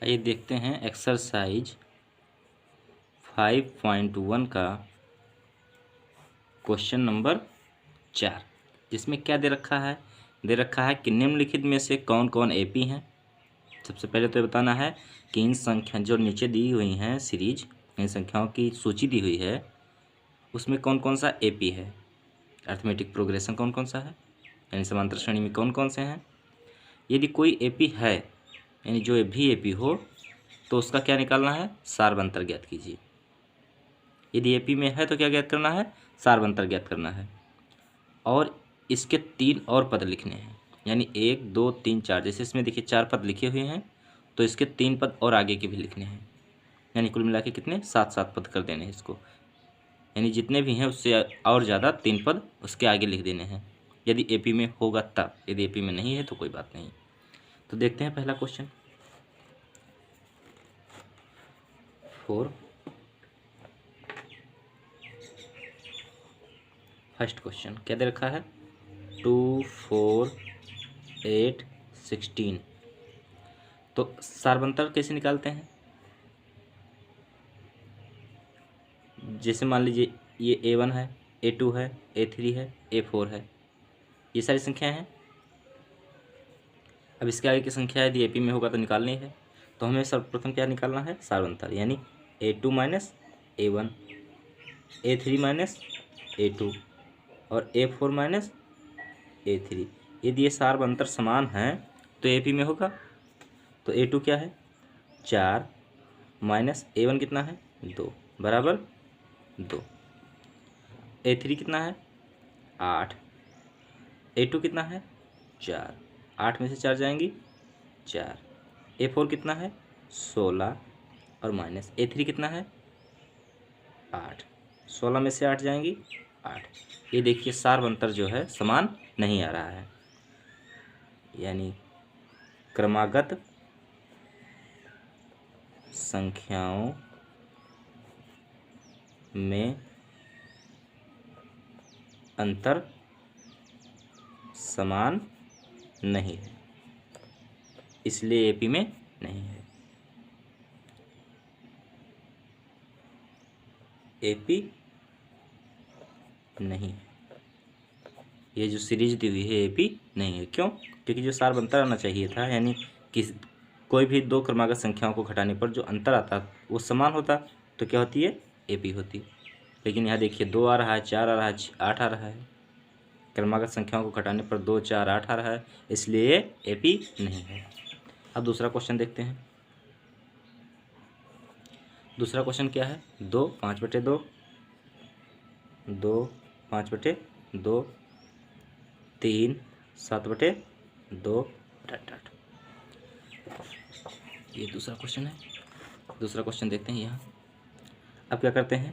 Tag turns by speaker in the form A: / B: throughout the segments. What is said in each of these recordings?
A: आइए देखते हैं एक्सरसाइज 5.1 का क्वेश्चन नंबर 4, जिसमें क्या दे रखा है। दे रखा है कि निम्नलिखित में से कौन कौन एपी हैं। सबसे पहले तो ये बताना है कि इन संख्या जो नीचे दी हुई हैं सीरीज, इन संख्याओं की सूची दी हुई है, उसमें कौन कौन सा एपी है। अर्थमेटिक प्रोग्रेशन कौन कौन सा है, यानी समांतर श्रेणी में कौन कौन से हैं। यदि कोई एपी है, यानी जो भी एपी हो, तो उसका क्या निकालना है, सार्वंतर ज्ञात कीजिए। यदि एपी में है तो क्या ज्ञात करना है, सार्वंतर ज्ञात करना है। और इसके 3 और पद लिखने हैं, यानी 1 2 3 4। जैसे इसमें देखिए 4 पद लिखे हुए हैं, तो इसके 3 पद और आगे के भी लिखने हैं, यानी कुल मिला के कितने, 7 पद कर देने हैं इसको। यानी जितने भी हैं उससे और ज़्यादा 3 पद उसके आगे लिख देने हैं, यदि एपी में होगा तब। यदि एपी में नहीं है तो कोई बात नहीं। तो देखते हैं पहला क्वेश्चन 4। फर्स्ट क्वेश्चन क्या दे रखा है, 2 4 8 16। तो सार्वंतर कैसे निकालते हैं। जैसे मान लीजिए ये A1 है, A2 है, A3 है, A4 है, ये सारी संख्याएं हैं। अब इसके आगे की संख्या यदि एपी में होगा तो निकालनी है, तो हमें सर्वप्रथम क्या निकालना है, सार्वंतर, यानी A2 minus A1, A3 minus A2 और A4 माइनस A3। यदि ये सार्वंतर समान हैं तो एपी में होगा। तो A2 क्या है, 4 माइनस A1 कितना है, 2 बराबर 2। A3 कितना है, 8। A2 कितना है, 4। 8 में से 4 जाएंगी 4। A4 कितना है, 16 और माइनस A3 कितना है, 8। 16 में से 8 जाएंगी 8। ये देखिए सार्वंतर जो है समान नहीं आ रहा है, यानी क्रमागत संख्याओं में अंतर समान नहीं है, इसलिए एपी में नहीं है। एपी नहीं है, ये जो सीरीज दी हुई है एपी नहीं है। क्यों, क्योंकि जो सार्वंतर आना चाहिए था, यानी किस कोई भी दो क्रमागत संख्याओं को घटाने पर जो अंतर आता वो समान होता, तो क्या होती है, एपी होती। लेकिन यहाँ देखिए 2 आ रहा है, 4 आ रहा है, 8 आ रहा है। क्रमागत संख्याओं को घटाने पर 2 4 8 आ रहा है, इसलिए एपी नहीं है। अब दूसरा क्वेश्चन देखते हैं। दूसरा क्वेश्चन क्या है, 2 5/2, 2 5/2, 3 7/2 डॉट डॉट। ये दूसरा क्वेश्चन है। दूसरा क्वेश्चन देखते हैं यहाँ। अब क्या करते हैं,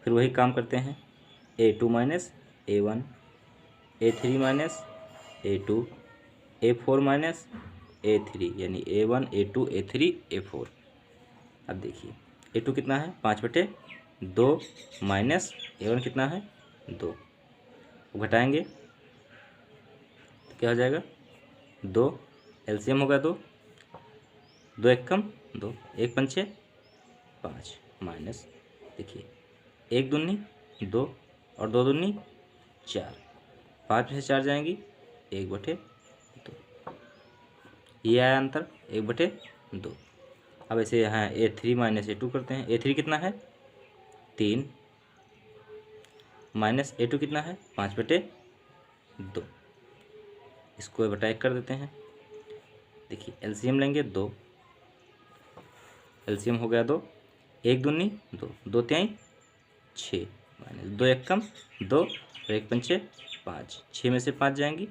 A: फिर वही काम करते हैं, A2 minus A1, A3 minus A2, A4 minus A3, यानी A1 A2 A3 A4। अब देखिए A2 कितना है, 5/2 माइनस A1 कितना है, 2। घटाएंगे तो क्या हो जाएगा, 2 एलसीएम होगा 2, 2 एक कम 2, 1 पंचे 5 माइनस, देखिए 1 दूनी 2 और 2 दूनी 4, 5 में से 4 जाएंगी 1/2। ये आया अंतर 1/2। अब ऐसे यहाँ A3 माइनस A2 करते हैं। A3 कितना है, 3 माइनस A2 कितना है, 5/2। इसको बटा 1 कर देते हैं। देखिए एलसीएम लेंगे 2, एलसीएम हो गया 2, 1 दूनी 2, 2 तिहाई 6 माइनस 2 एक कम 2 और 1 पंचे 5, 6 में से 5 जाएंगी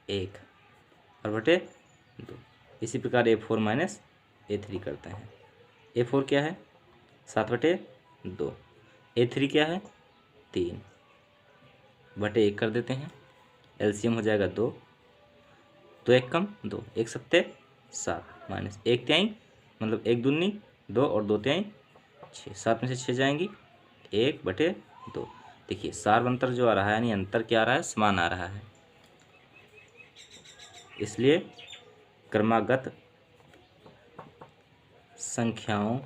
A: 1 और बटे 2। इसी प्रकार A4 माइनस A3 करते हैं। A4 क्या है, 7/2, A3 क्या है, 3 बटे 1 कर देते हैं। एलसीएम हो जाएगा 2, 2 एक कम 2, 1 सत्ते 7 माइनस 1 तिहाई, मतलब 1 दूनी 2 और 2 तिहाई 6, 7 में से 6 जाएंगी 1/2। देखिए सार्वंतर जो आ रहा है, यानी अंतर क्या आ रहा है, समान आ रहा है, इसलिए क्रमागत संख्याओं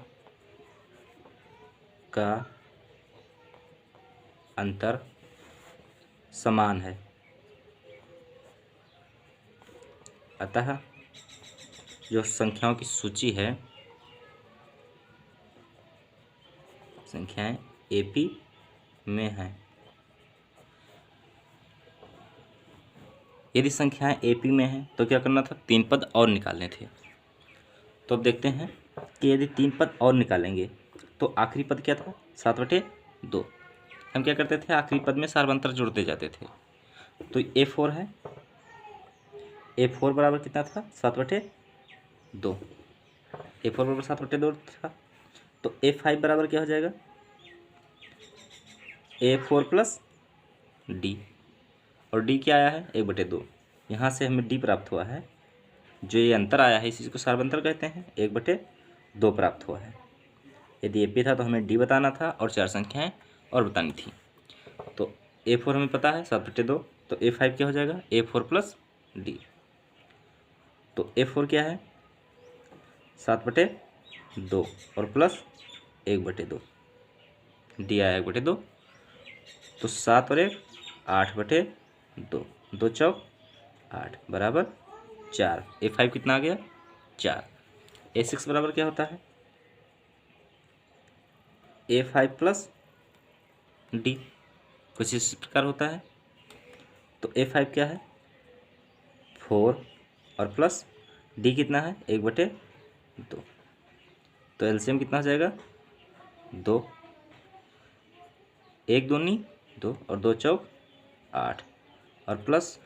A: का अंतर समान है, अतः जो संख्याओं की सूची है, संख्याएं एपी में हैं। यदि संख्याएं एपी में हैं तो क्या करना था, 3 पद और निकालने थे। तो अब देखते हैं कि यदि 3 पद और निकालेंगे तो आखिरी पद क्या था, 7/2। हम क्या करते थे, आखिरी पद में सार्वंतर जोड़ते जाते थे। तो A4 है, A4 बराबर कितना था, 7/2। A4 बराबर 7/2 था। तो A5 बराबर क्या हो जाएगा, A4 प्लस D, और D क्या आया है, 1/2। यहाँ से हमें D प्राप्त हुआ है। जो ये अंतर आया है इसी को सार्वंतर कहते हैं, 1/2 प्राप्त हुआ है। यदि AP था तो हमें D बताना था और 4 संख्याएं और बतानी थी। तो A4 हमें पता है 7/2, तो A5 क्या हो जाएगा, A4 प्लस D। तो A4 क्या है, 7/2 और प्लस 1/2, D आया 1/2। तो 7 और 1 8/2, 2 चौक 8 बराबर 4। A5 कितना आ गया, 4। A6 बराबर क्या होता है, A5 प्लस D, कुछ इस प्रकार होता है। तो A5 क्या है, 4 और प्लस D कितना है, 1/2। तो एलसीएम कितना हो जाएगा, 2, 1 दूनी 2 और 2 चौक 8 और प्लस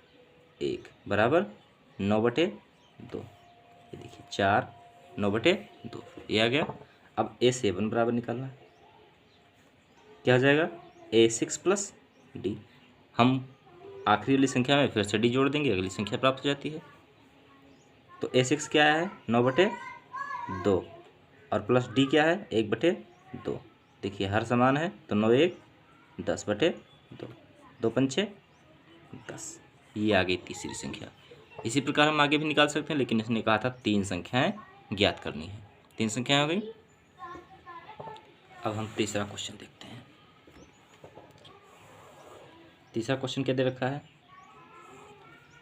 A: 1 बराबर 9/2। ये देखिए 4 9/2 ये आ गया। अब A7 बराबर निकालना है, क्या हो जाएगा, A6 प्लस D। हम आखिरी वाली संख्या में फिर से D जोड़ देंगे, अगली संख्या प्राप्त हो जाती है। तो A6 क्या है, 9/2 और प्लस D क्या है, 1/2। देखिए हर समान है, तो 9 1 10/2, 2 पंचे 10। ये आ गई तीसरी संख्या। इसी प्रकार हम आगे भी निकाल सकते हैं, लेकिन इसने कहा था 3 संख्याएं ज्ञात करनी है। 3 संख्याएं हो गई। अब हम तीसरा क्वेश्चन देखते हैं। तीसरा क्वेश्चन क्या दे रखा है,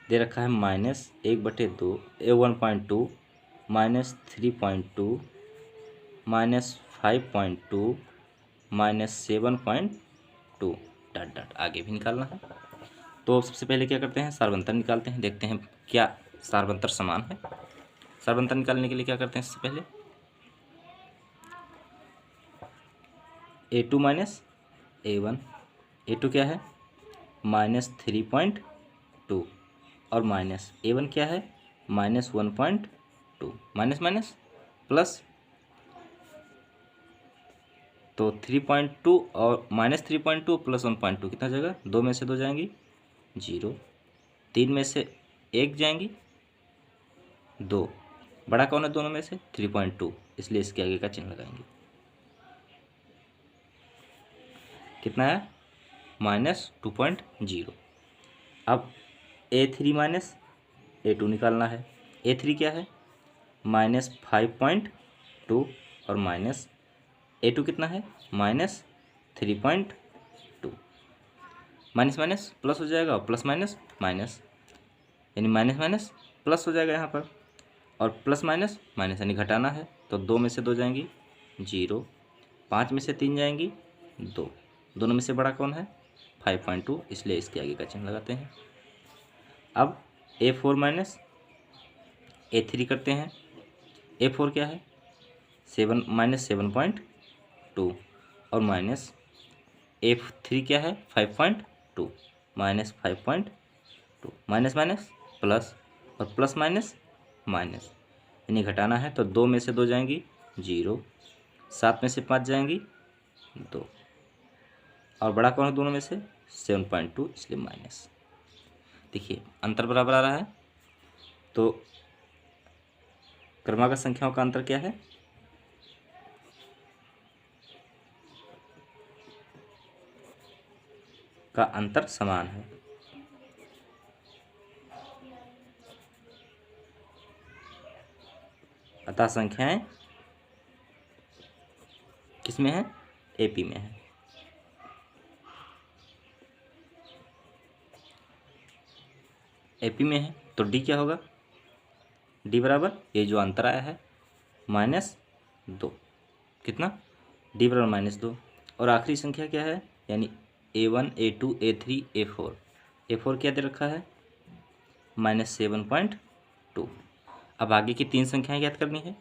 A: दे रखा है -1/2 1.2 -3.2 -5.2 -7.2 डॉट डॉट आगे भी निकालना है। तो सबसे पहले क्या करते हैं, सार्वंतर निकालते हैं, देखते हैं क्या सार्वंतर समान है। सार्वंतर निकालने के लिए क्या करते हैं, सबसे पहले A2 माइनस A1, A2 क्या है, -3.2 और माइनस A1 क्या है, -1.2, माइनस माइनस प्लस। तो 3.2 और -3.2 प्लस 1.2 कितना हो जाएगा, 2 में से 2 जाएंगी 0, 3 में से 1 जाएंगी 2, बड़ा कौन है दोनों में से, 3.2, इसलिए इसके आगे का चिन्ह लगाएंगे। कितना है, -2.0। अब A3 माइनस A2 निकालना है। A3 क्या है, -5.2 और माइनस A2 कितना है, -3.2। माइनस माइनस प्लस हो जाएगा और प्लस माइनस माइनस, यानी माइनस माइनस प्लस हो जाएगा यहाँ पर, और प्लस माइनस माइनस यानी घटाना है। तो 2 में से 2 जाएंगी 0, 5 में से 3 जाएंगी 2, दोनों में से बड़ा कौन है, 5.2, इसलिए इसके आगे का चिन्ह लगाते हैं। अब A4 माइनस A3 करते हैं। A4 क्या है, 7 -7.2 और माइनस A3 क्या है, 5.2 -5.2, माइनस माइनस प्लस और प्लस माइनस माइनस, यानी घटाना है। तो 2 में से 2 जाएंगी 0, 7 में से 5 जाएंगी 2, और बड़ा कौन है दोनों में से, 7.2, इसलिए माइनस। देखिए अंतर बराबर आ रहा है। तो क्रमागत संख्याओं का अंतर क्या है, का अंतर समान है। अतः संख्याएं किस में है? एपी में है। एपी में है तो डी क्या होगा? डी बराबर ये जो अंतर आया है -2, कितना? डी बराबर -2। और आखिरी संख्या क्या है? यानी A1 A2 A3 A4। A4 क्या दे रखा है? -7.2। अब आगे की 3 संख्याएं ज्ञात करनी है।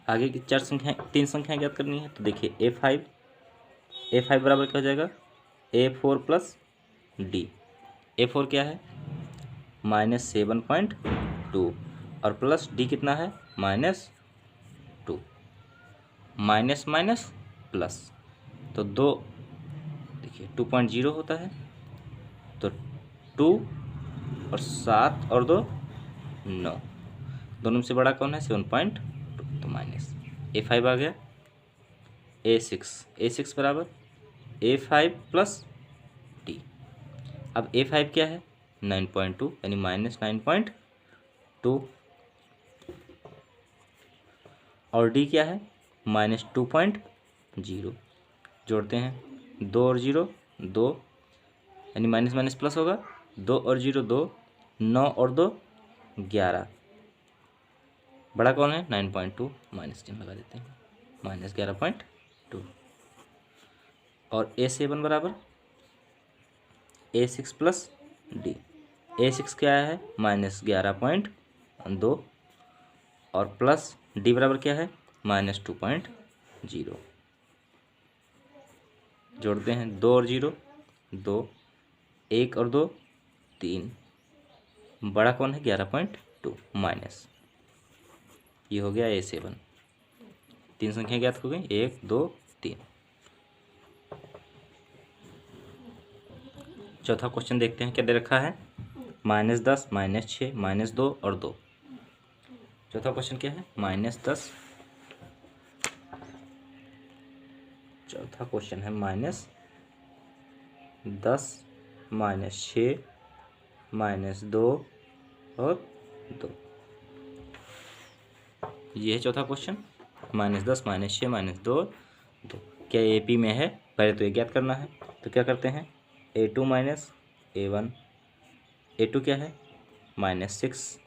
A: आगे की 3 संख्याएं ज्ञात करनी है। तो देखिए A5 बराबर क्या हो जाएगा? A4 plus D. A4 क्या है? -7.2 और प्लस डी कितना है? -2। माइनस माइनस प्लस, तो 2 देखिए 2.0 होता है, तो 2 और 7 और 2 9, दोनों में से बड़ा कौन है? 7.2, तो माइनस A5 आ गया। A6 बराबर A5 प्लस डी। अब A5 क्या है? 9.2 यानी -9.2 और डी क्या है? -2.0। जोड़ते हैं 2 और 0 2 यानी माइनस माइनस प्लस होगा। 2 और 0 2, 9 और 2 11, बड़ा कौन है? 9.2, माइनस चिन्ह लगा देते हैं, -11.2। और A7 बराबर A6 प्लस डी। A6 क्या है? -11.2 और प्लस डी बराबर क्या है? -2.0। जोड़ते हैं 2 और 0 2, 1 और 2 3, बड़ा कौन है? 11.2 माइनस, ये हो गया A7। 3 संख्या ज्ञात हो गई, 1 2 3। चौथा क्वेश्चन देखते हैं क्या दे रखा है? -10 -6 -2 और 2। चौथा क्वेश्चन क्या है? -10। चौथा क्वेश्चन है -10 -6 -2 और 2। ये है चौथा क्वेश्चन, -10 -6 -2 2। क्या AP में है? पहले तो ये ज्ञात करना है, तो क्या करते हैं? A2 minus A1। A2 क्या है? -6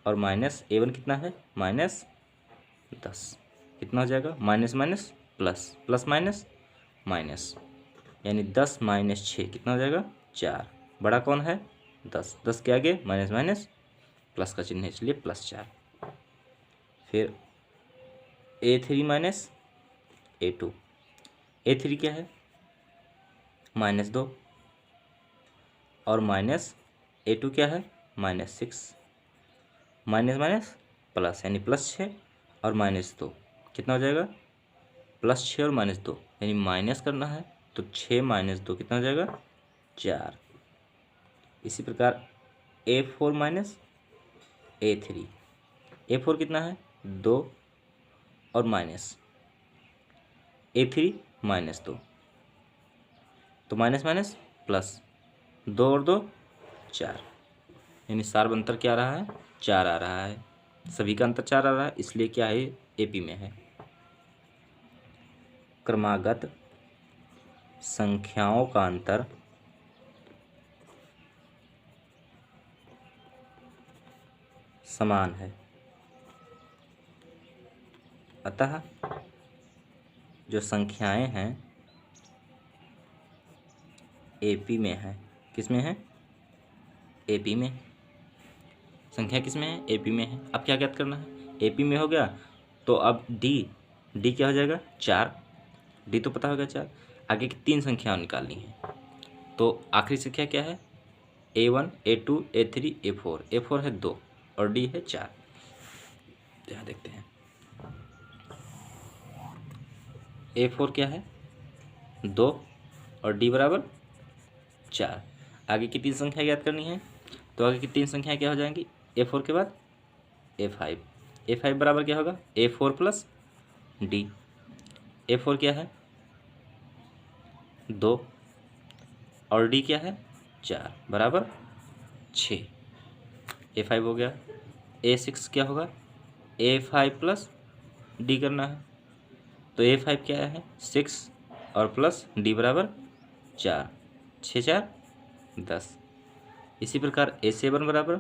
A: और A1 कितना है? -10। कितना हो जाएगा? Minus minus plus, plus minus minus, यानी 10 -6 कितना हो जाएगा? 4, बड़ा कौन है? 10। 10 के आगे माइनस माइनस प्लस का चिन्ह है, इसलिए +4। फिर A3 माइनस A2। A3 क्या है? -2 और A2 क्या है? -6, माइनस माइनस प्लस यानी +6 और -2 कितना हो जाएगा? +6 और -2 यानी माइनस करना है, तो 6 - 2 कितना हो जाएगा? 4। इसी प्रकार A4 माइनस A3। A4 कितना है? 2 और माइनस A3 -2, तो माइनस माइनस प्लस, 2 और 2 4, यानी सार्व अंतर क्या आ रहा है? 4 आ रहा है। सभी का अंतर 4 आ रहा है, इसलिए क्या है? AP में है। क्रमागत संख्याओं का अंतर समान है, अतः जो संख्याएं हैं AP में है। किस में है? AP में। संख्या किस में है? AP में है। अब क्या ज्ञात करना है? AP में हो गया, तो अब D क्या हो जाएगा? 4। D तो पता होगा 4। आगे की 3 संख्याएं निकालनी है, तो आखिरी संख्या क्या है? A1 A2 A3 A4। A4 है 2 और D है 4। यहाँ देखते हैं A4 क्या है? 2 और D बराबर 4। आगे की 3 संख्या ज्ञात करनी है, तो आगे की 3 संख्याएं क्या हो जाएंगी? A4 के बाद A5। A5 बराबर क्या होगा? A4 plus D। A4 क्या है? 2 और D क्या है? 4 बराबर 6। A5 हो गया। A6 क्या होगा? A5 प्लस डी करना है। तो A5 क्या है 6 और प्लस डी बराबर 4, 6 4 10। इसी प्रकार A7 बराबर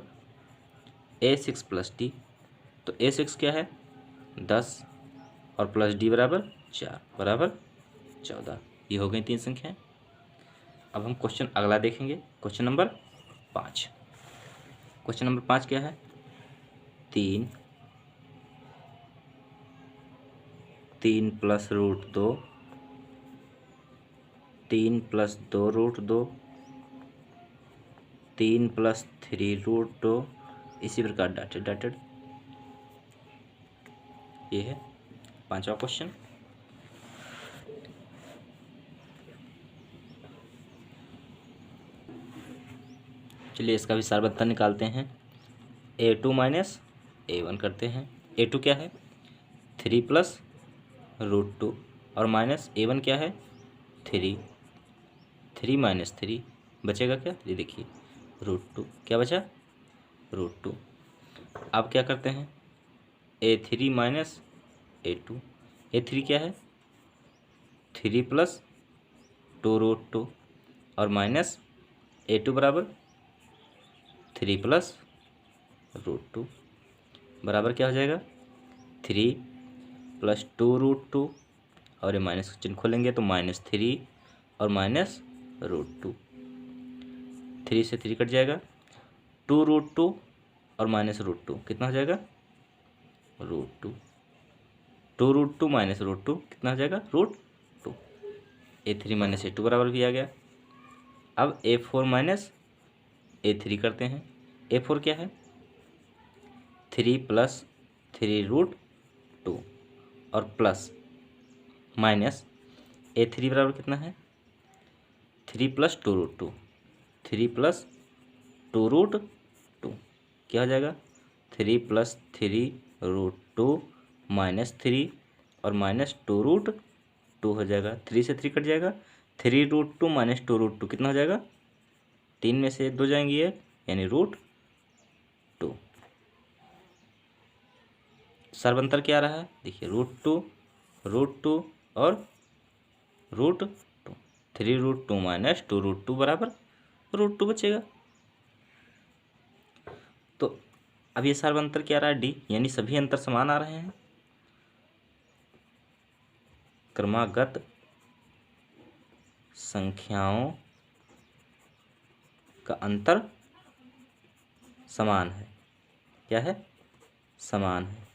A: A6 प्लस डी। तो A6 क्या है 10 और प्लस डी बराबर 4 बराबर 14। ये हो गई 3 संख्याएं। अब हम क्वेश्चन अगला देखेंगे, क्वेश्चन नंबर 5। क्वेश्चन नंबर 5 क्या है 3 plus root 2, 3 plus 2 root 2, 3 plus 3 root 2, इसी प्रकार डाटेड डाटेड। ये है 5वां क्वेश्चन। चलिए इसका भी सारबत्ता निकालते हैं। A2 माइनस A1 करते हैं। A2 क्या है 3 प्लस रूट 2 और माइनस A1 क्या है 3, 3 माइनस 3 बचेगा क्या, ये देखिए रूट 2, क्या बचा रूट 2। अब क्या करते हैं A3 माइनस A2। A3 क्या है 3 प्लस 2 रूट 2 और माइनस A2 बराबर 3 प्लस रूट 2 बराबर क्या हो जाएगा 3 प्लस 2 रूट 2 और ये माइनस का चिन्ह खोलेंगे तो -3 और माइनस रूट 2, 3 से 3 कट जाएगा, 2 रूट 2 और माइनस रूट 2 कितना हो जाएगा रूट 2, 2 रूट 2 माइनस रूट 2 कितना हो जाएगा रूट 2। A3 माइनस A2 बराबर भी आ गया। अब A4 माइनस A3 करते हैं। A4 क्या है 3 प्लस 3 रूट 2 और प्लस माइनस A3 बराबर कितना है 3 प्लस 2 रूट 2, 3 प्लस 2 रूट 2 क्या हो जाएगा 3 प्लस 3 रूट 2 माइनस 3 और माइनस 2 रूट 2 हो जाएगा, 3 से 3 कट जाएगा, 3 रूट 2 माइनस 2 रूट 2 कितना हो जाएगा 3 में से 2 जाएंगी ये यानी रूट 2। सर्वंतर क्या आ रहा है देखिए रूट 2 और रूट 2, 3 रूट 2 माइनस 2 रूट 2 बराबर रूट 2 बचेगा। तो अब ये सर्वंतर क्या आ रहा है डी, यानी सभी अंतर समान आ रहे हैं। क्रमागत संख्याओं का अंतर समान है, क्या है समान है,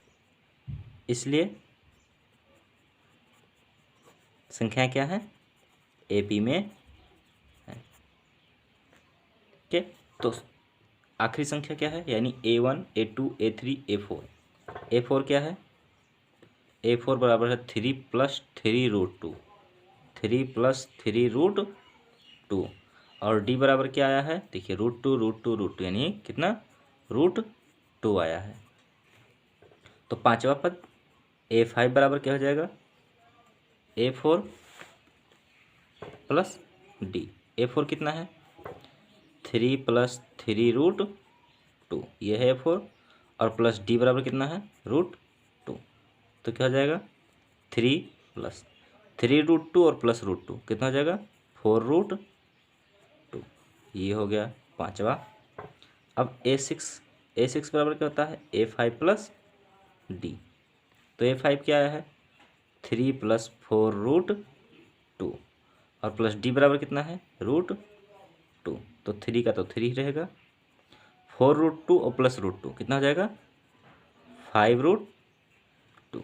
A: इसलिए संख्याएं क्या है AP में है। ठीक, तो आखिरी संख्या क्या है यानी A1 A2 A3 A4। A4 क्या है A4 बराबर है 3 प्लस 3 रूट 2, 3 प्लस 3 रूट 2 और D बराबर क्या आया है देखिए रूट 2 रूट 2 रूट 2 यानी कितना रूट 2 आया है। तो 5वां पद A5 बराबर क्या हो जाएगा A4 प्लस D। A4 कितना है 3 प्लस 3 रूट 2 ये है A4 और प्लस D बराबर कितना है रूट 2। तो क्या हो जाएगा 3 प्लस 3 रूट 2 और प्लस रूट 2 कितना हो जाएगा 4 रूट 2। ये हो गया 5वां। अब A6 बराबर क्या होता है A5 प्लस D। तो A5 क्या आया है 3 प्लस 4 रूट 2 और प्लस D बराबर कितना है रूट 2। तो 3 का तो 3 ही रहेगा, 4 रूट 2 और प्लस रूट 2 कितना हो जाएगा 5 रूट 2।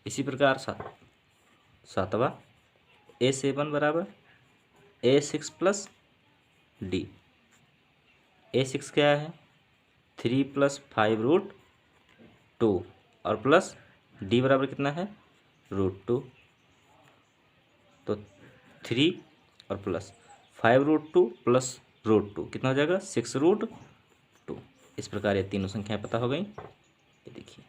A: इसी प्रकार 7वां A7 बराबर A6 प्लस D। A6 क्या है 3 प्लस 5 रूट 2 और प्लस D बराबर कितना है रूट 2। तो 3 और प्लस 5 रूट 2 प्लस रूट 2 कितना हो जाएगा 6 रूट 2। इस प्रकार ये तीनों संख्याएं पता हो गई। ये देखिए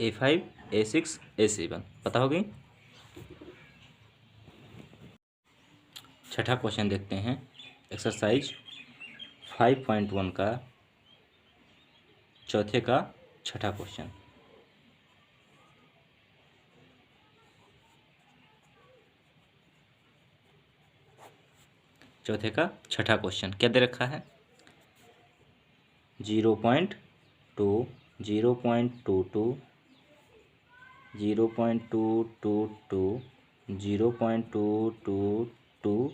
A: A5 A6 A7 पता हो गई। छठा क्वेश्चन देखते हैं एक्सरसाइज 5.1 का चौथे का छठा क्वेश्चन। चौथे का छठा क्वेश्चन क्या दे रखा है? 0.2 0.22 0.222 0.2222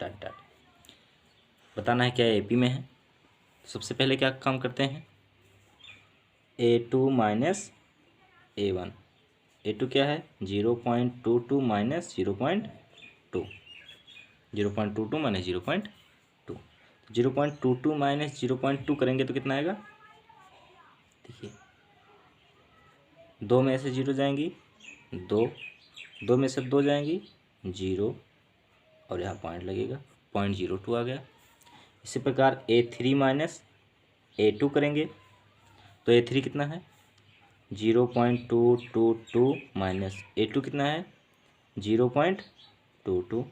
A: डॉट डॉट। बताना है क्या एपी में है। सबसे पहले क्या काम करते हैं? A2 minus A1। A2 क्या है? 0.22 माइनस 0.2 0.22 माइनस 0.2 0.22 माइनस 0.2 करेंगे तो कितना आएगा? देखिए, 2 में से 0 जाएंगी 2, 2 में से 2 जाएंगी 0 और यहाँ पॉइंट लगेगा, 0.02 आ गया। इसी प्रकार A3 माइनस A2 करेंगे तो A3 कितना है? 0.222 माइनस A2 कितना है? 0.22,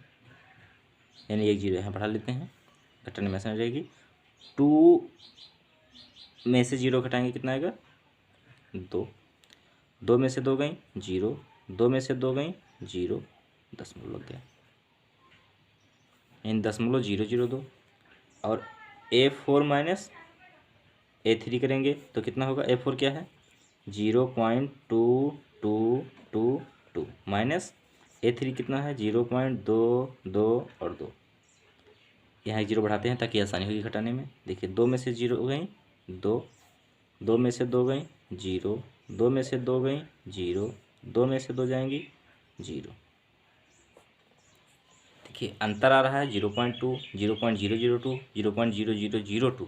A: यानी एक 0 यहाँ बढ़ा लेते हैं, घटाने में आसान हो जाएगी। 2 में से 0 घटाएंगे कितना आएगा? 2, 2 में से 2 गई 0, 2 में से 2 गई 0, दशमलव लग गया, यानी 0.002। और A4 माइनस A3 करेंगे तो कितना होगा? A4 क्या है? 0.2222 माइनस A3 कितना है? 0.22 और 2, यहाँ एक 0 बढ़ाते हैं ताकि आसानी होगी घटाने में। देखिए, 2 में से 0 गई 2, 2 में से 2 गई 0, 2 में से 2 गई 0, 2 में से 2 जाएंगी 0। देखिए, अंतर आ रहा है 0.2, 0.002, 0.0002,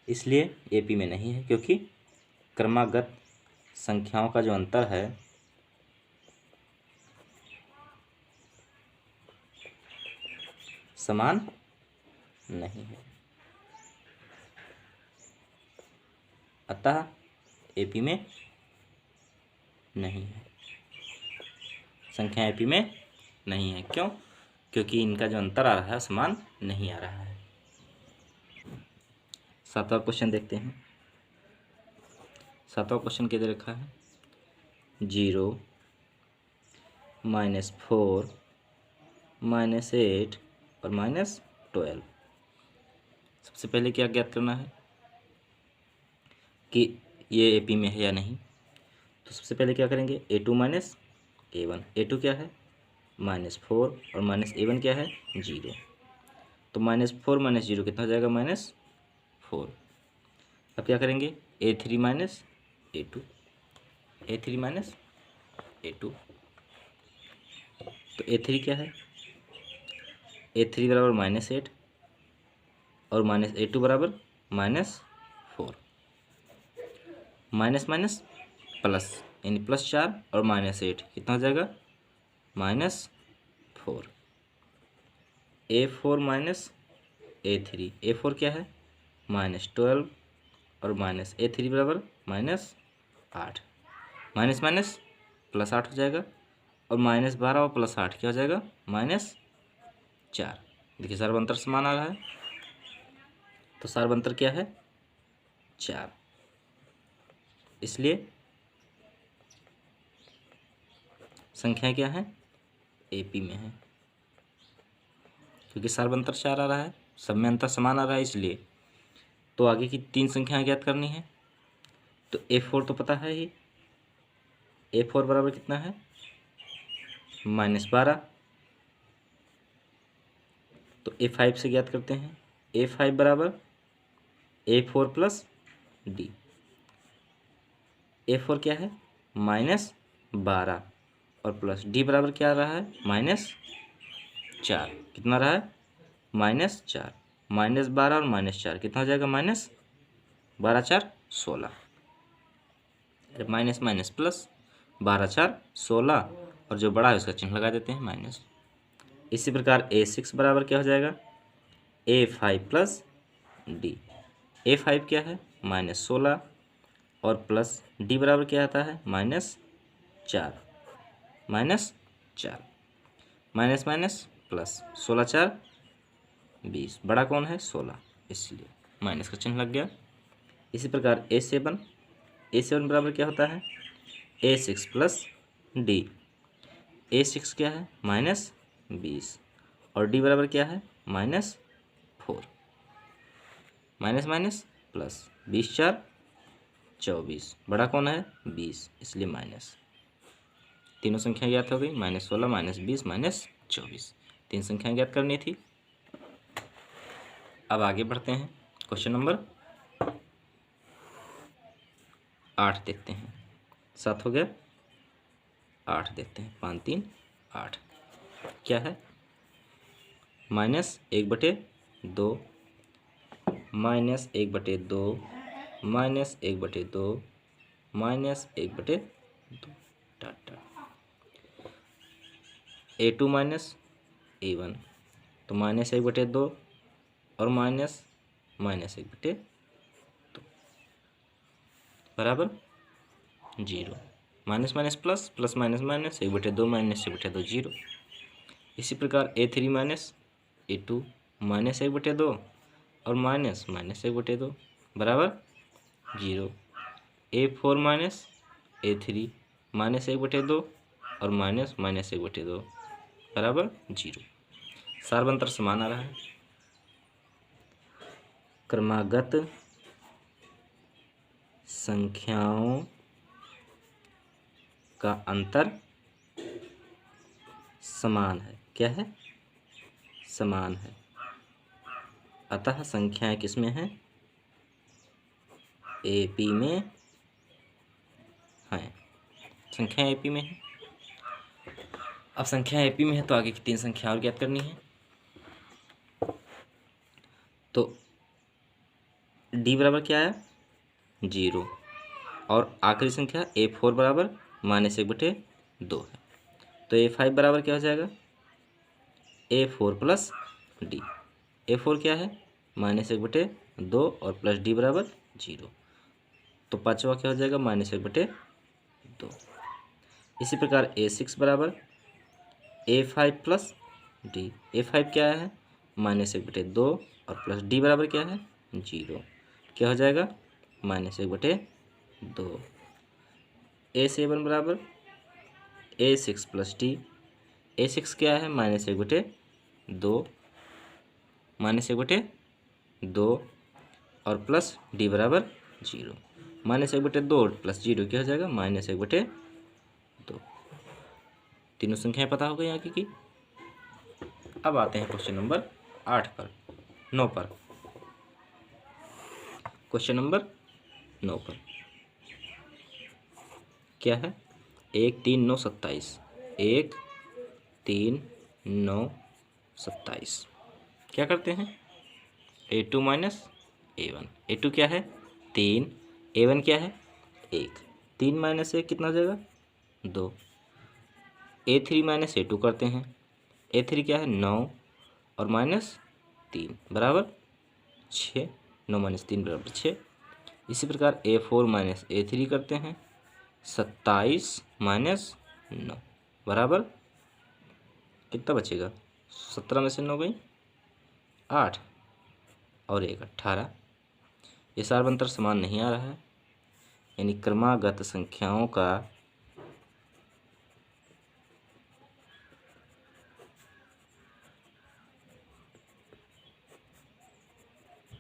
A: इसलिए एपी में नहीं है, क्योंकि क्रमागत संख्याओं का जो अंतर है समान नहीं है, अतः एपी में नहीं है। संख्या एपी में नहीं है, क्यों? क्योंकि इनका जो अंतर आ रहा है समान नहीं आ रहा है। सातवां क्वेश्चन देखते हैं। सातवां क्वेश्चन क्या दे रखा है? 0 -4 -8 और -12। सबसे पहले क्या ज्ञात करना है कि ये एपी में है या नहीं। तो सबसे पहले क्या करेंगे? A2 minus A1। A2 क्या है? -4 और -A1 क्या है? 0। तो -4 - 0 कितना हो जाएगा? -4। अब क्या करेंगे? A3 minus A2, A3 minus A2। तो A3 क्या है? A3 बराबर -8 और -A2 बराबर -4। माइनस माइनस प्लस, यानी +4 और -8 कितना हो जाएगा? -4। A4 माइनस A3, A4 क्या है? -12 और A3 बराबर -8। माइनस माइनस +8 हो जाएगा और -12 और +8 क्या हो जाएगा? -4। देखिए, सार्वंतर समान आ रहा है, तो सार्वंतर क्या है? 4। इसलिए संख्या क्या है? एपी में है, क्योंकि सार्वंतर 4 आ रहा है, सब में अंतर समान आ रहा है। इसलिए तो आगे की 3 संख्याएं ज्ञात करनी है। तो A4 तो पता है ही, A4 बराबर कितना है? -12। तो A5 से ज्ञात करते हैं। A5 बराबर A4 प्लस D। A4 क्या है? -12 और प्लस D बराबर क्या आ रहा है? -4। कितना रहा है? -4। -12 और -4 कितना हो जाएगा? -12 4 16। माइनस माइनस प्लस, 12 4 16, और जो बड़ा है उसका चिन्ह लगा देते हैं माइनस। इसी प्रकार A6 बराबर क्या हो जाएगा? A5 plus D। A5 क्या है? -16 और प्लस D बराबर क्या आता है? -4। -4 माइनस माइनस प्लस, 16 4 20, बड़ा कौन है? 16, इसलिए माइनस का चिन्ह लग गया। इसी प्रकार A7 बराबर क्या होता है, A6 प्लस D। A6 क्या है, -20, और D बराबर क्या है, -4। माइनस माइनस प्लस, 20 4 24, बड़ा कौन है, 20, इसलिए माइनस। तीनों संख्या ज्ञात हो गई, -16, -20, -24। 3 संख्याएं ज्ञात करनी थी। अब आगे बढ़ते हैं, क्वेश्चन नंबर 8 देखते हैं। 7 हो गया, 8 देखते हैं। 5 3 8 क्या है, -1/2, -1/2, -1/2, -1/2, डॉट डॉट। A2 -A1, तो -1/2 और -1/2 बराबर 0। Minus minus plus, plus minus minus, 1/2 -1/2 0। इसी प्रकार A3 -A2, -1/2 और -1/2 बराबर 0। A4 -A3, -1/2 और -1/2 बराबर 0। सार्वंतर समान आ रहा है। क्रमागत संख्याओं का अंतर समान है। क्या है, समान है। अतः संख्याएं किसमें हैं, AP में हैं। संख्याएं AP में हैं। अब संख्या AP में है तो आगे की 3 संख्या और ज्ञात करनी है। तो D बराबर क्या है, 0, और आखिरी संख्या A4 बराबर -1/2 है। तो A5 बराबर क्या हो जाएगा, A4 प्लस D। A4 क्या है, -1/2 और प्लस D बराबर 0। तो पांचवा क्या हो जाएगा, -1/2। इसी प्रकार A6 बराबर A5 प्लस D। A5 क्या है, -1/2 और प्लस D बराबर क्या है, 0। क्या हो जाएगा, -1/2। A7 बराबर A6 प्लस D। A6 क्या है, -1/2, -1/2 और प्लस D बराबर 0। -1/2 और प्लस 0 क्या हो जाएगा, -1/2। तीनों संख्याएं पता हो गई आगे की। अब आते हैं क्वेश्चन नंबर 8 पर, 9 पर। क्वेश्चन नंबर 9 पर क्या है, 1 3 9 27, 1 3 9 27। क्या करते हैं, A2 -A1। A2 क्या है, 3, A1 क्या है, 1। 3 माइनस 1 कितना हो जाएगा, 2। A3 -A2 करते हैं। A3 क्या है, 9 और -3 बराबर 6। 9 - 3 बराबर 6। इसी प्रकार A4 -A3 करते हैं। 27 - 9 बराबर कितना बचेगा, 17 में से 9 गई 8 और 1 18। ये सार्वंतर समान नहीं आ रहा है, यानी क्रमागत संख्याओं का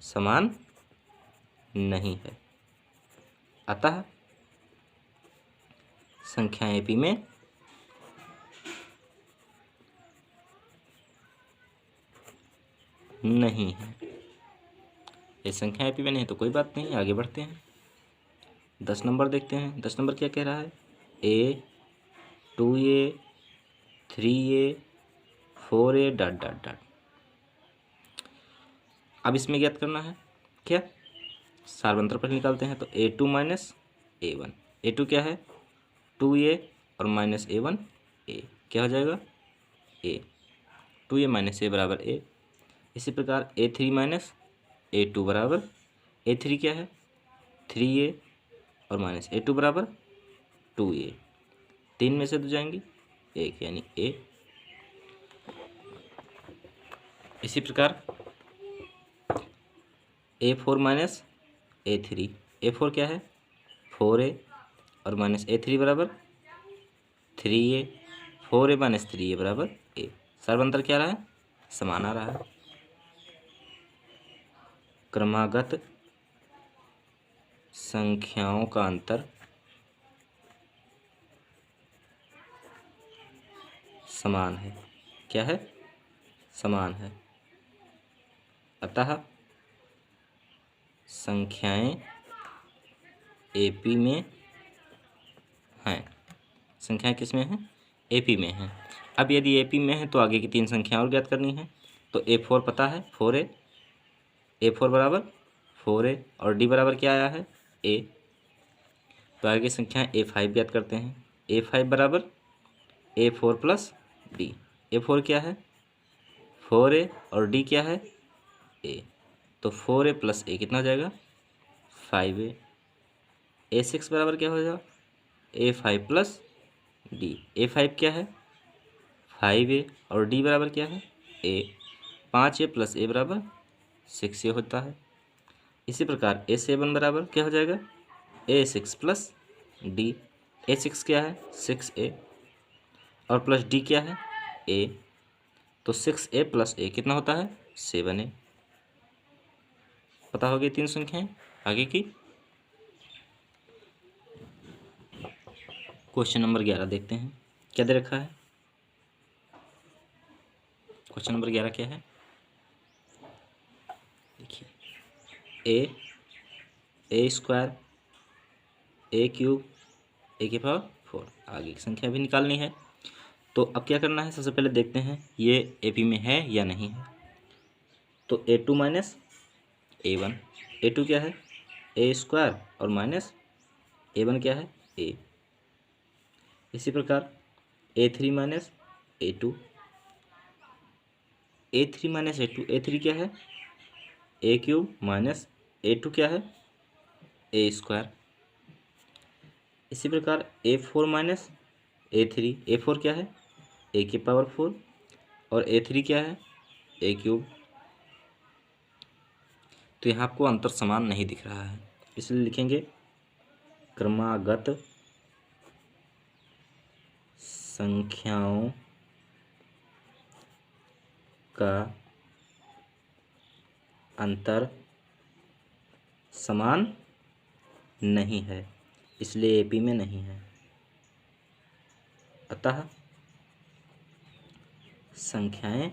A: समान नहीं है। अतः संख्या AP में नहीं है। ये संख्या AP में नहीं तो कोई बात नहीं, आगे बढ़ते हैं। 10 नंबर देखते हैं। 10 नंबर क्या कह रहा है, A 2A 3A 4A dot dot dot. अब इसमें ज्ञात करना है क्या, सार्वंतर पर निकालते हैं। तो A2 -A1। A2 क्या है, 2A और -A1 A। क्या हो जाएगा, A। 2A - A बराबर A। इसी प्रकार A3 -A2 बराबर, A3 क्या है, 3A और -A2 बराबर 2A। 3 में से 2 जाएंगी 1, यानी A। इसी प्रकार A4 माइनस A3, A4 क्या है 4A और माइनस A3 बराबर 3A, 4A माइनस 3A बराबर A। सर्वांतर क्या रहा है, समान आ रहा है। क्रमागत संख्याओं का अंतर समान है, क्या है, समान है। अतः संख्याएं AP में हैं। संख्याएं किस में हैं, AP में हैं। अब यदि AP में है तो आगे की तीन संख्याएं और ज्ञात करनी है। तो A4 पता है 4A, A4 बराबर 4A और D बराबर क्या आया है A। तो आगे की संख्याएं A5 ज्ञात करते हैं। A5 बराबर A4 प्लस D। A4 क्या है 4A और D क्या है A। तो 4A प्लस A कितना हो जाएगा 5A। A6 बराबर क्या हो जाएगा A5 प्लस D। A5 क्या है 5A और D बराबर क्या है A। 5A प्लस A बराबर 6A होता है। इसी प्रकार A7 बराबर क्या हो जाएगा A6 प्लस D। A6 क्या है 6A और प्लस D क्या है A। तो 6A प्लस A कितना होता है 7A। पता हो गई तीन संख्याएं। आगे की क्वेश्चन नंबर 11 देखते हैं क्या दे रखा है। क्वेश्चन नंबर 11 क्या है, देखिए A square A cube A की पावर 4। आगे की संख्या भी निकालनी है। तो अब क्या करना है, सबसे पहले देखते हैं ये AP में है या नहीं है। तो A2 माइनस A1, A2 क्या है A स्क्वायर और माइनस A1 क्या है A। इसी प्रकार A3 minus A2, A3 minus A2, A3 क्या है A क्यूब माइनस A2 क्या है A स्क्वायर। इसी प्रकार A4 माइनस A3, A4 क्या है A की पावर 4 और A3 क्या है A क्यूब। तो यहाँ आपको अंतर समान नहीं दिख रहा है, इसलिए लिखेंगे क्रमागत संख्याओं का अंतर समान नहीं है, इसलिए AP में नहीं है। अतः संख्याएं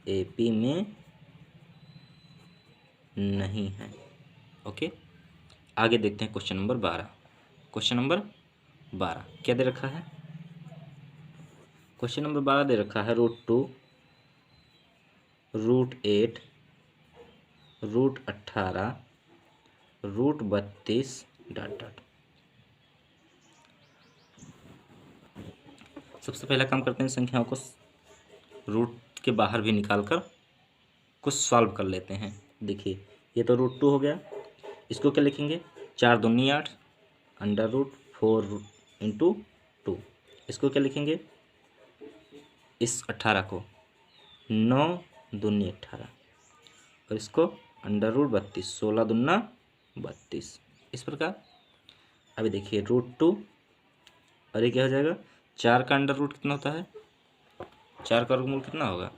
A: AP में नहीं है। ओके, आगे देखते हैं क्वेश्चन नंबर 12। क्वेश्चन नंबर 12 क्या दे रखा है, क्वेश्चन नंबर 12 दे रखा है √2, √8, √18, √32 डॉट डॉट। सबसे पहला काम करते हैं, संख्याओं को रूट के बाहर भी निकाल कर कुछ सॉल्व कर लेते हैं। देखिए ये तो √2 हो गया, इसको क्या लिखेंगे 4 दूनी 8 √4 इंटू 2। इसको क्या लिखेंगे इस 18 को 9 दूनी 18 और इसको √32, 16 दूना 32। इस प्रकार अभी देखिए √2 और ये क्या हो जाएगा 4 का अंडर रूट कितना होता है, 4 का वर्गमूल कितना होगा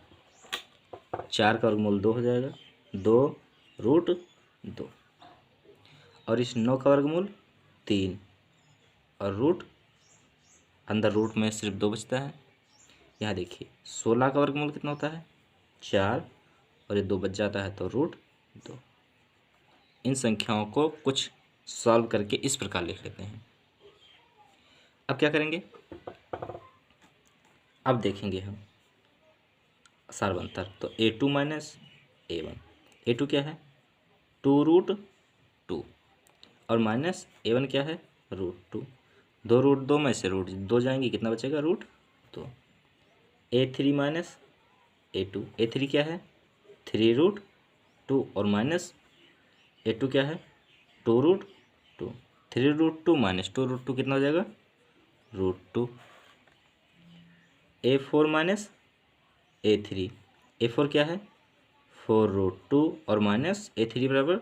A: 4 का वर्गमूल 2 हो जाएगा, 2√2 और इस 9 का वर्गमूल 3 और रूट अंदर रूट में सिर्फ 2 बचता है। यहाँ देखिए 16 का वर्गमूल कितना होता है 4 और ये 2 बच जाता है तो √2। इन संख्याओं को कुछ सॉल्व करके इस प्रकार लिख लेते हैं। अब क्या करेंगे, अब देखेंगे हम सार्वंतर। तो A2 माइनस A1, A2 क्या है 2√2 और माइनस A1 क्या है √2। 2√2 में से √2 जाएंगे कितना बचेगा √2। A3 माइनस A2, A3 क्या है 3√2 और माइनस A2 क्या है 2√2। 3√2 माइनस 2√2 कितना हो जाएगा √2। A4 माइनस A3, A4 क्या है 4√2 और माइनस A3 बराबर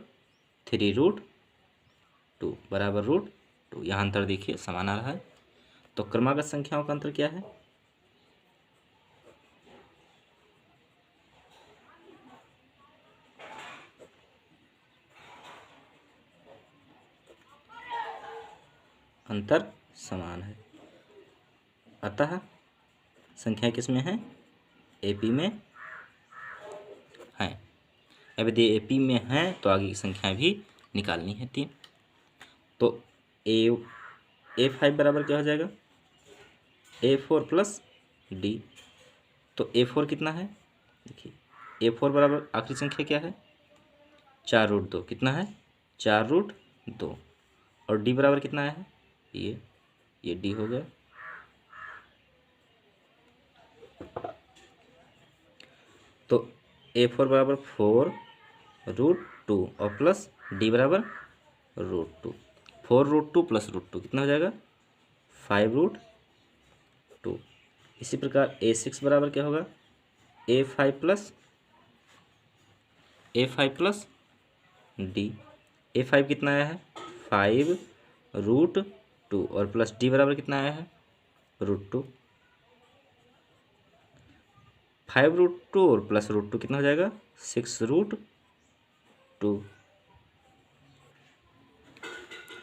A: 3√2 बराबर √2। यहाँ अंतर देखिए समान आ रहा है। तो क्रमागत संख्याओं का अंतर क्या है? अंतर समान है, अतः संख्या किस में है? AP में है। अब यदि AP में है तो आगे की संख्या भी निकालनी है 3। तो A5 बराबर क्या हो जाएगा? A4 plus D। तो A4 कितना है? देखिए A4 बराबर आखिरी संख्या क्या है? 4√2। कितना है? 4√2। और D बराबर कितना है? ये D हो गया। तो A4 बराबर 4√2 और प्लस D बराबर √2। 4√2 प्लस √2 कितना हो जाएगा? 5√2। इसी प्रकार A6 बराबर क्या होगा? A5 plus D। A5 कितना आया है? 5√2 और प्लस D बराबर कितना आया है? √2। 5√2 और प्लस √2 कितना हो जाएगा? 6√2।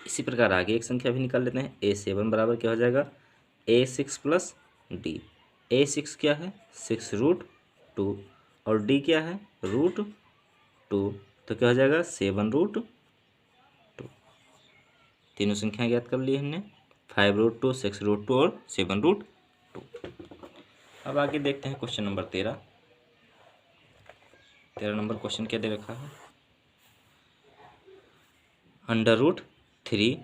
A: इसी प्रकार आगे एक संख्या भी निकाल लेते हैं। A7 बराबर क्या हो जाएगा? A6 plus D। A6 क्या है? 6√2 और D क्या है? √2। तो क्या हो जाएगा? 7√2। तीनों संख्याएं ज्ञात कर ली हमने, 5√2, 6√2 और 7√2। अब आगे देखते हैं क्वेश्चन नंबर 13। 13 नंबर क्वेश्चन क्या दे रखा है? √3,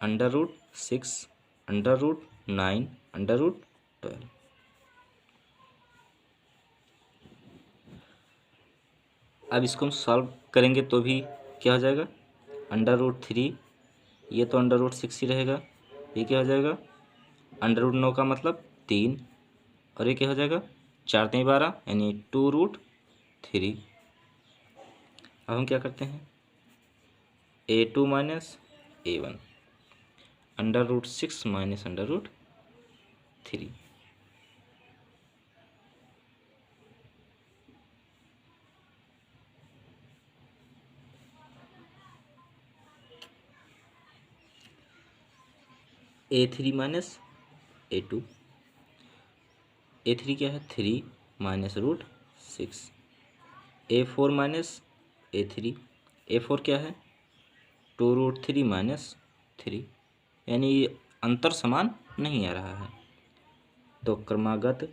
A: √6, √9, √12। अब इसको हम सॉल्व करेंगे तो भी क्या हो जाएगा? √3, ये तो √6 ही रहेगा। ये क्या हो जाएगा? √9 का मतलब 3 और ये क्या हो जाएगा? 4 3 12 यानी 2√3। अब हम क्या करते हैं? A2 minus A1 √6 minus √3। A3 minus A2। A3 क्या है? 3 minus √6। A4 minus A3। A4 क्या है? 2√3 माइनस 3। यानी ये अंतर समान नहीं आ रहा है। तो क्रमागत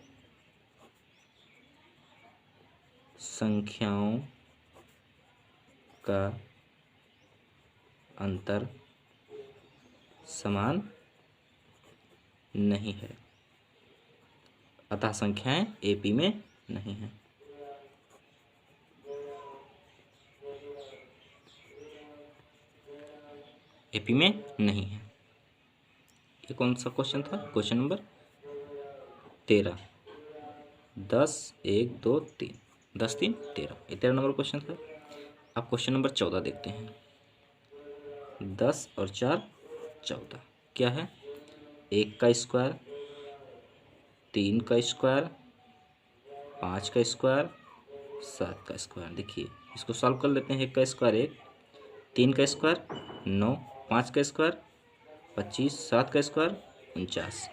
A: संख्याओं का अंतर समान नहीं है, अतः संख्याएं AP में नहीं है। AP में नहीं है। ये कौन सा क्वेश्चन था? Question number 13। 10 1 2 3, 10 3 13, ये 13 नंबर क्वेश्चन था। अब क्वेश्चन नंबर 14 देखते हैं। 10 और 4 14 क्या है? 1 का स्क्वायर, 3 का स्क्वायर, 5 का स्क्वायर, 7 का स्क्वायर। देखिए इसको सॉल्व कर लेते हैं। 1 का स्क्वायर 1, 3 का स्क्वायर 9, 5 का स्क्वायर 25, 7 का स्क्वायर 49।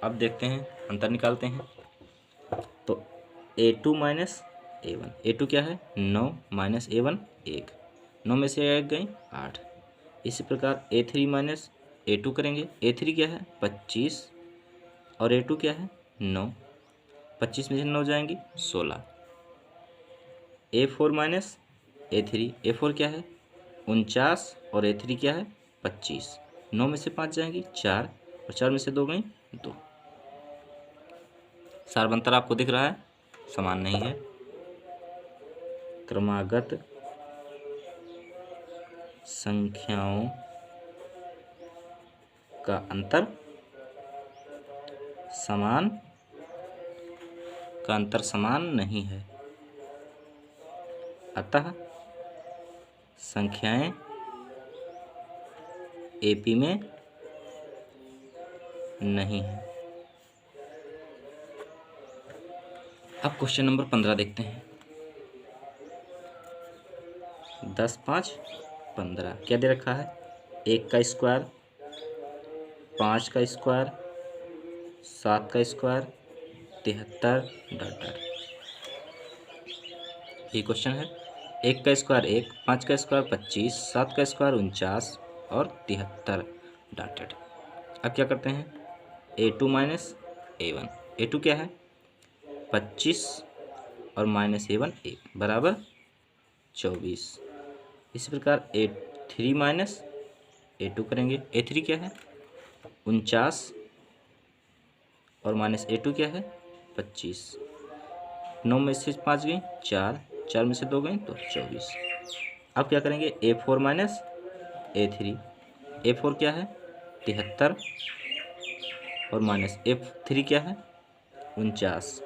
A: अब देखते हैं, अंतर निकालते हैं। तो A2 माइनस A1, A2 क्या है? 9 माइनस A1 1, 9 में से 1 गई 8। इसी प्रकार A3 माइनस A2 करेंगे। A3 क्या है? 25 और A2 क्या है? 9, 25 में से 9 जाएंगी 16। A4 माइनस A3, A4 क्या है? 49 और A3 क्या है? 25, 9 में से 5 जाएंगी 4 और 4 में से 2 गई 2। सारबंतर आपको दिख रहा है? समान नहीं है। क्रमागत संख्याओं का अंतर समान का अंतर समान नहीं है, अतः संख्याएं एपी में नहीं है। अब क्वेश्चन नंबर 15 देखते हैं। 10, 5, 15 क्या दे रखा है? 1 का स्क्वायर, 5 का स्क्वायर, 7 का स्क्वायर, 73 डॉट डॉट। ये क्वेश्चन है। 1 का स्क्वायर 1, 5 का स्क्वायर 25, 7 का स्क्वायर 49 और 73 डॉट डॉट। अब क्या करते हैं? A2 minus A1। A2 क्या है? 25 और माइनस A1 1 बराबर 24। इसी प्रकार A3 माइनस A2 करेंगे। A3 क्या है? 49 और माइनस A2 क्या है? 25। 9 में से 5 गई 4, 4 में से 2 गई तो 24। अब क्या करेंगे? A4 minus A3। A4 क्या है? 73 और माइनस F3 क्या है? 49।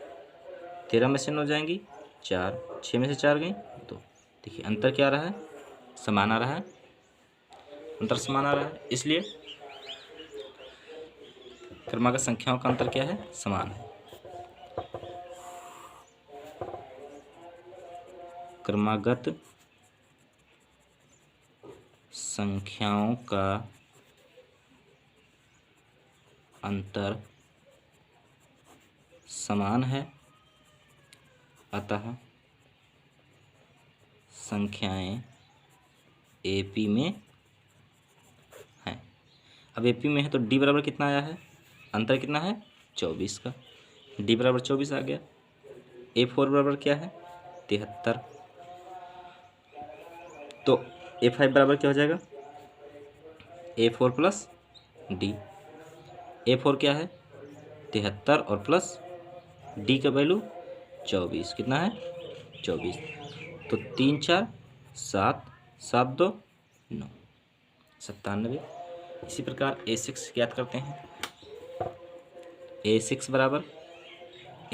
A: 13 में से 9 जाएंगी 4, 6 में से 4 गई तो देखिए अंतर क्या आ रहा है? समान आ रहा है। अंतर समान आ रहा है, इसलिए क्रमागत संख्याओं का अंतर क्या है? समान है। क्रमागत संख्याओं का अंतर समान है, अतः संख्याएं एपी में हैं। अब एपी में है तो डी बराबर कितना आया है? अंतर कितना है? 24 का। डी बराबर 24 आ गया। A4 बराबर क्या है? 73। तो A5 बराबर क्या हो जाएगा? A4 plus D. A4 क्या है? 73 और प्लस डी का वैल्यू 24। कितना है? 24। तो 3 4 7, 7 2 9, 97। इसी प्रकार A6 ज्ञात करते हैं। A6 बराबर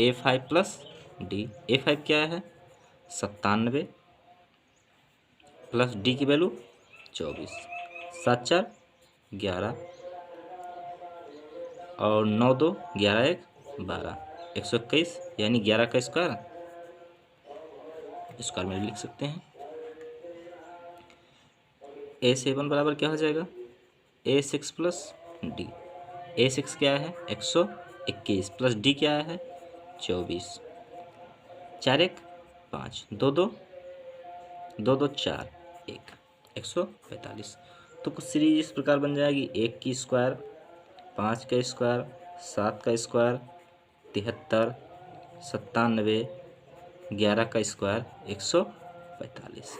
A: A5 प्लस डी। A5 क्या है? 97 प्लस डी की वैल्यू 24। 7 4 11 और 9 2 11 1 12, 121 यानी 11 का स्क्वायर में लिख सकते हैं। A7 बराबर क्या हो जाएगा? A6 plus D. A6 क्या है? 121 प्लस डी क्या है? 24। 4 1 5, 2 2 2 2 4 1, 145। तो कुछ सीरीज इस प्रकार बन जाएगी। 1 की स्क्वायर, 5 का स्क्वायर, 7 का स्क्वायर, 73, 97, 11 का स्क्वायर, 145।